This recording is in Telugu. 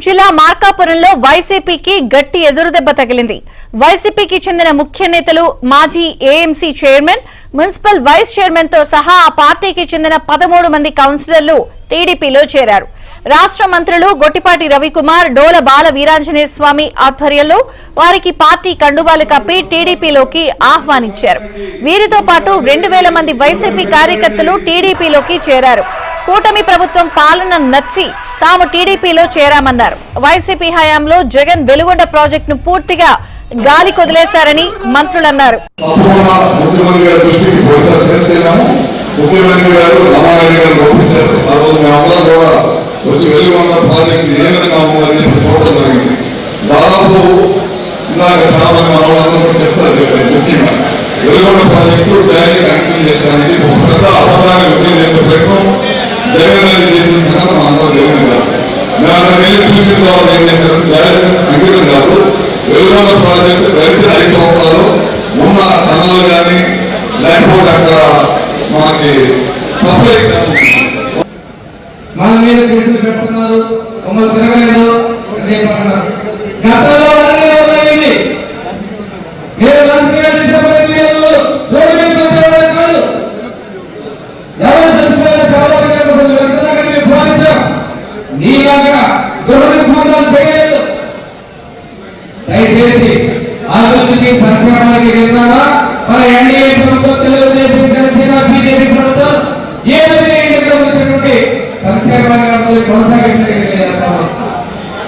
జిల్లా మార్కాపురంలో వైసీపీకి గట్టి ఎదురుదెబ్బ తగిలింది. వైసీపీకి చెందిన ముఖ్య నేతలు, మాజీ AMC chairman, municipal vice chairman తో సహా ఆ పార్టీకి చెందిన 13 మంది కౌన్సిలర్లు టీడీపీలో చేరారు. రాష్ట్ర మంత్రులు గొట్టిపాటి రవికుమార్, డోల బాల వీరాంజనేయ స్వామి ఆధ్వర్యంలో వారికి పార్టీ కండువాలు కప్పి టీడీపీలోకి ఆహ్వానించారు. వీరితో పాటు 2000 మంది వైసీపీ కార్యకర్తలు టీడీపీలోకి చేరారు. కూటమి ప్రభుత్వం పాలన నచ్చి తాము టీడీపీలో చేరామన్నారు. వైసీపీ హయాంలో జగన్ వెలుగొండ ప్రాజెక్టును పూర్తిగా గాలి కొదిలేశారని మంత్రులు అన్నారు. వెలుగొండ ప్రాజెక్టు జగన్ చేసిన సంగతి మనందరం జగన్ కాదు. మేము అక్కడ వెళ్ళి చూసిన తర్వాత ఏం చేశారంటే డైరెక్ట్ అంకితం కాదు. వెలుగొండ ప్రాజెక్టు గడిచిన 5 సంవత్సరాలు ఉన్న టన్నులు కానీ లేకపోతే అక్కడ మనకి సప్లై మన మీద కేసులు పెడుతున్నారు, మమ్మల్ని తిరగలేదు. గతంలో అన్ని ఉన్నాయండి. మీరు రాజకీయాలు చేసేవాళ్ళు రోడ్డు మీద వచ్చేవాళ్ళు కాదు. ఎవరు చనిపోయిన సమాధానం వెళ్తున్నారని మేము భావించాం. నీలాగా దుర్నిర్మాణాలు చేయలేదు. దయచేసి అభివృద్ధికి సంక్షేమ